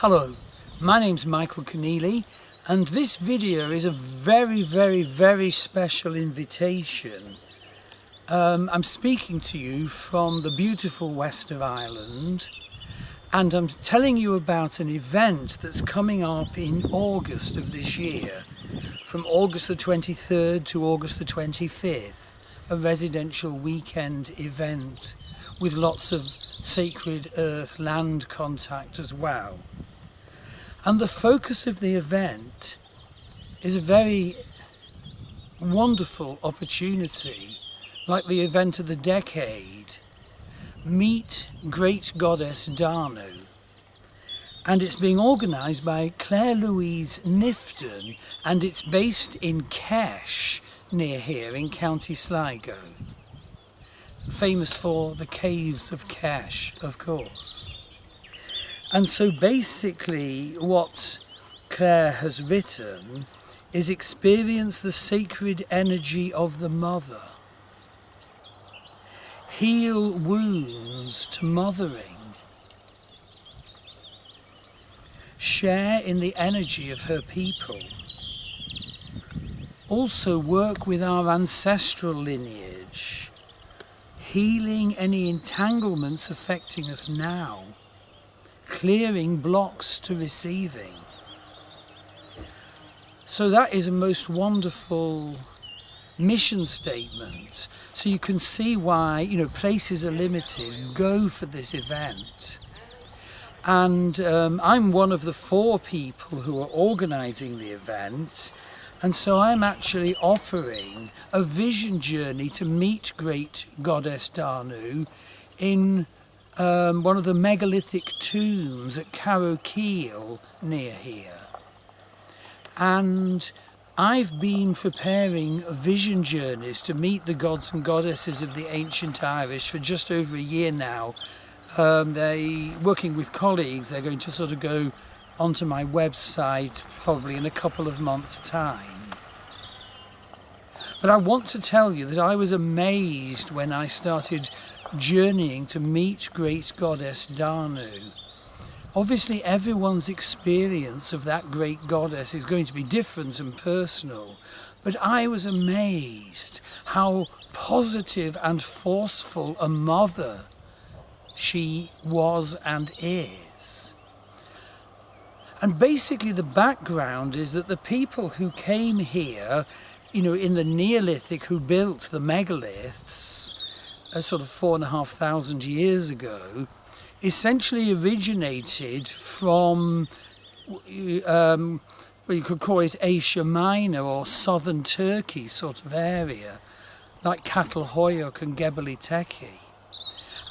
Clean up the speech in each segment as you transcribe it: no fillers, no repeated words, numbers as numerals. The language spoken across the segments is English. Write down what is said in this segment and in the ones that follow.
Hello, my name's Michael Conneely, and this video is a very special invitation. I'm speaking to you from the beautiful west of Ireland, and I'm telling you about an event that's coming up in August of this year, from August the 23rd to August the 25th, a residential weekend event with lots of sacred earth land contact as well. And the focus of the event is a very wonderful opportunity, like the event of the decade. Meet Great Goddess Danu. And it's being organised by Claire Louise Nifton, and it's based in Kesh, near here in County Sligo. Famous for the caves of Kesh, of course. And so basically what Claire has written is experience the sacred energy of the mother. Heal wounds to mothering. Share in the energy of her people. Also work with our ancestral lineage, healing any entanglements affecting us now. Clearing blocks to receiving. So that is a most wonderful mission statement. So you can see why, places are limited. Go for this event. And I'm one of the 4 people who are organising the event. And so I'm actually offering a vision journey to meet Great Goddess Danu in one of the megalithic tombs at Carrowkeel near here. And I've been preparing vision journeys to meet the gods and goddesses of the ancient Irish for just over a year now. Working with colleagues, they're going to sort of go onto my website probably in a couple of months' time. But I want to tell you that I was amazed when I started journeying to meet Great Goddess Danu. Obviously everyone's experience of that great goddess is going to be different and personal, but I was amazed how positive and forceful a mother she was and is. And basically the background is that the people who came here, in the Neolithic, who built the megaliths, sort of 4,500 years ago, essentially originated from, you could call it Asia Minor or southern Turkey sort of area, like Catalhoyuk and Gebeli Tepe.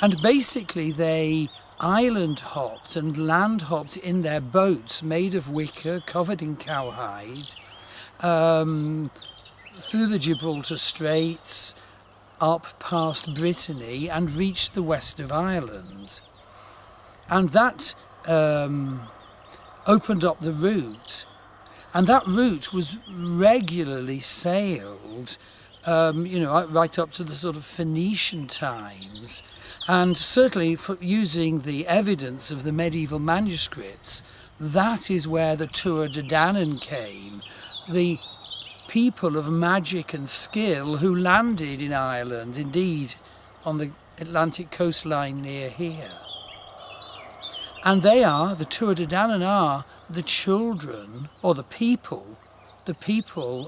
And basically they island hopped and land hopped in their boats made of wicker, covered in cowhide, through the Gibraltar Straits, up past Brittany and reached the west of Ireland. And that opened up the route. And that route was regularly sailed, right up to the sort of Phoenician times. And certainly for using the evidence of the medieval manuscripts, that is where the Tuatha De Danann came, the people of magic and skill who landed in Ireland, indeed on the Atlantic coastline near here. And the Tuatha De Danann are the children, or the people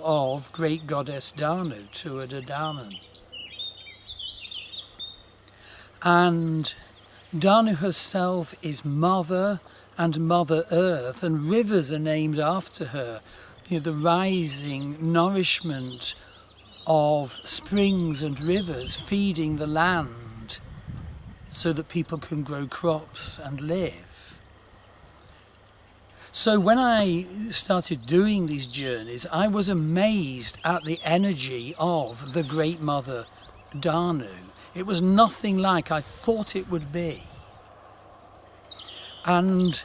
of Great Goddess Danu, Tuatha De Danann. And Danu herself is Mother and Mother Earth, and rivers are named after her. The rising nourishment of springs and rivers feeding the land so that people can grow crops and live. So when I started doing these journeys, I was amazed at the energy of the Great Mother Danu. It was nothing like I thought it would be. And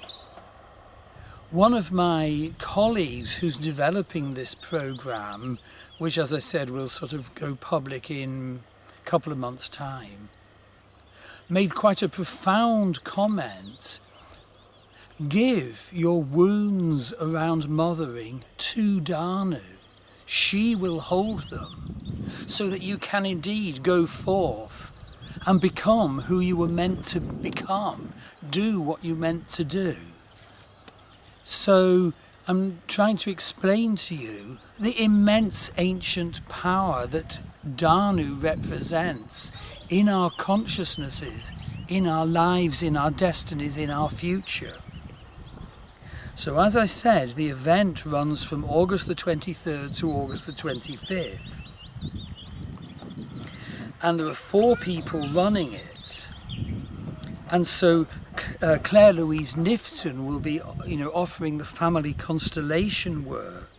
one of my colleagues who's developing this program, which as I said will sort of go public in a couple of months' time, made quite a profound comment give your wounds around mothering to Danu. She will hold them so that you can indeed go forth and become who you were meant to become, do what you meant to do. So I'm trying to explain to you the immense ancient power that Danu represents in our consciousnesses, in our lives, in our destinies, in our future. So as I said, the event runs from August the 23rd to August the 25th. And there are 4 people running it. And so Claire Louise Nifton will be, offering the family constellation work.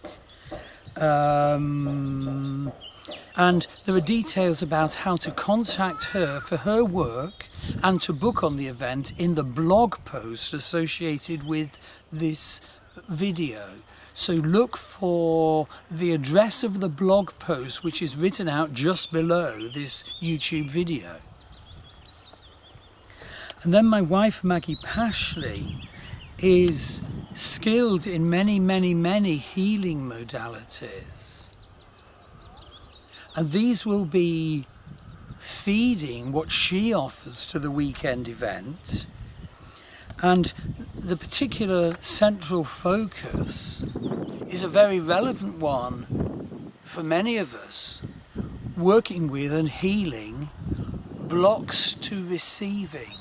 And there are details about how to contact her for her work and to book on the event in the blog post associated with this video. So look for the address of the blog post, which is written out just below this YouTube video. And then my wife Maggie Pashley is skilled in many, many, many healing modalities. And these will be feeding what she offers to the weekend event. And the particular central focus is a very relevant one for many of us, working with and healing blocks to receiving.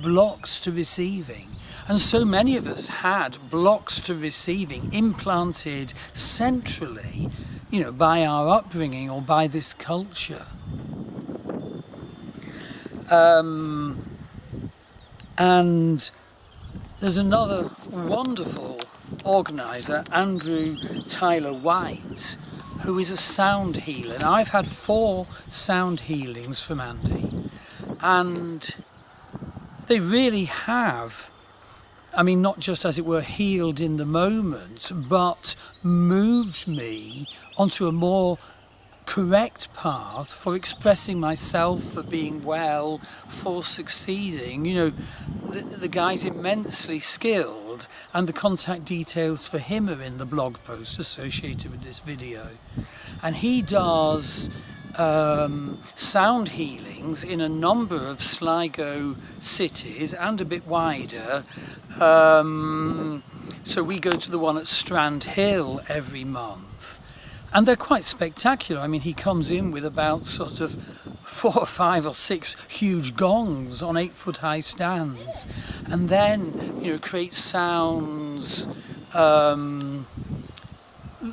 Blocks to receiving. And so many of us had blocks to receiving implanted centrally, by our upbringing or by this culture. And there's another wonderful organiser, Andrew Tyler White, who is a sound healer. Now, I've had 4 sound healings from Andy, and they really have, not just as it were healed in the moment, but moved me onto a more correct path for expressing myself, for being well, for succeeding. The guy's immensely skilled, and the contact details for him are in the blog post associated with this video. And he does sound healings in a number of Sligo cities and a bit wider. So we go to the one at Strand Hill every month. And they're quite spectacular. He comes in with about sort of 4 or 5 or 6 huge gongs on 8-foot-high stands, and then, creates sounds,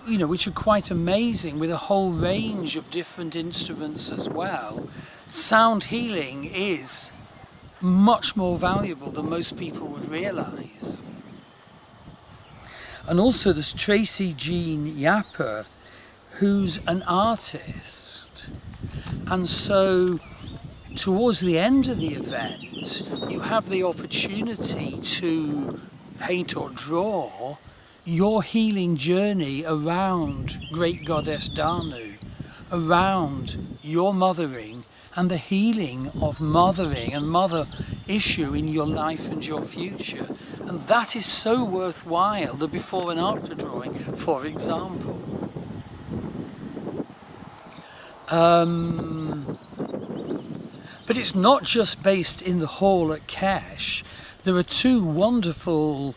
which are quite amazing, with a whole range of different instruments as well. Sound healing is much more valuable than most people would realise. And also there's Tracy Jean Yapper, who's an artist, and so towards the end of the event you have the opportunity to paint or draw your healing journey around Great Goddess Danu, around your mothering and the healing of mothering and mother issue in your life and your future. And that is so worthwhile, the before and after drawing, for example. But it's not just based in the hall at Kesh. There are 2 wonderful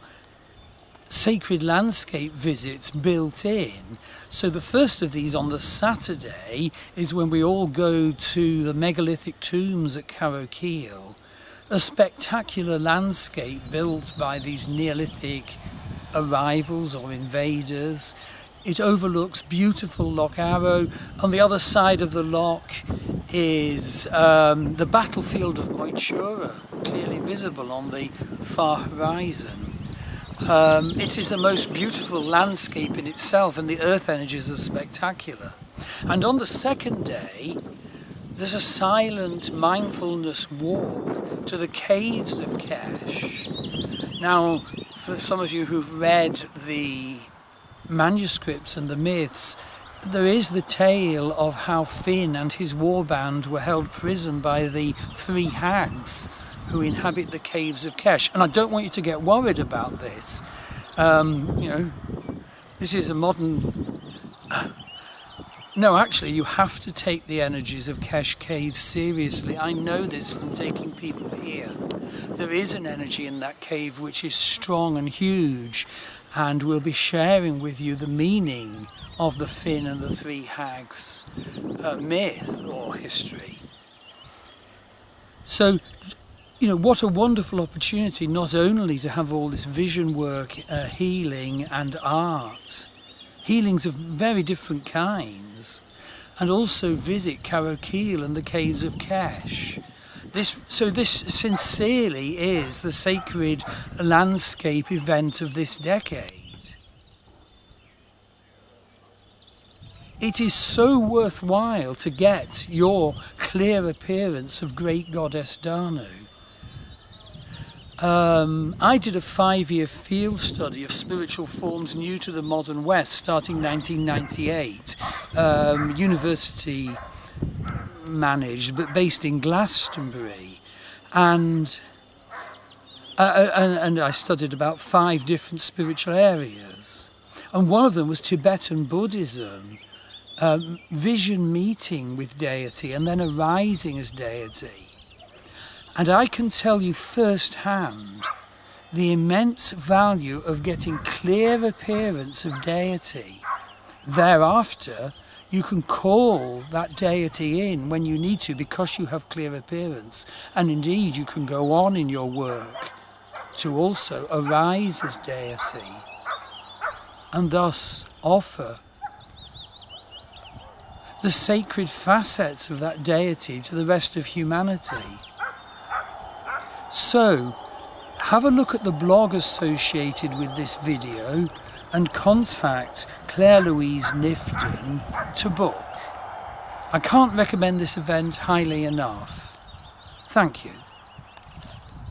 sacred landscape visits built in. So the first of these on the Saturday is when we all go to the megalithic tombs at Carrowkeel, a spectacular landscape built by these Neolithic arrivals or invaders. It overlooks beautiful Loch Arrow. On the other side of the loch is the battlefield of Moitura, clearly visible on the far horizon. It is the most beautiful landscape in itself, and the earth energies are spectacular. And on the second day, there's a silent mindfulness walk to the caves of Kesh. Now, for some of you who've read the manuscripts and the myths, there is the tale of how Finn and his warband were held prison by the 3 hags who inhabit the caves of Kesh. And I don't want you to get worried about this. This is a modern... No, actually, you have to take the energies of Kesh Cave seriously. I know this from taking people here. There is an energy in that cave which is strong and huge, and we'll be sharing with you the meaning of the Finn and the Three Hags myth or history. So, what a wonderful opportunity not only to have all this vision work, healing and art, healings of very different kinds, and also visit Carrowkeel and the caves of Kesh. This sincerely is the sacred landscape event of this decade. It is so worthwhile to get your clear appearance of Great Goddess Danu. I did a 5-year field study of spiritual forms new to the modern West starting 1998, university managed but based in Glastonbury, and I studied about 5 different spiritual areas, and one of them was Tibetan Buddhism, vision meeting with deity and then arising as deity. And I can tell you firsthand the immense value of getting clear appearance of deity. Thereafter, you can call that deity in when you need to because you have clear appearance. And indeed, you can go on in your work to also arise as deity and thus offer the sacred facets of that deity to the rest of humanity. So, have a look at the blog associated with this video and contact Claire Louise Nifton to book. I can't recommend this event highly enough. Thank you.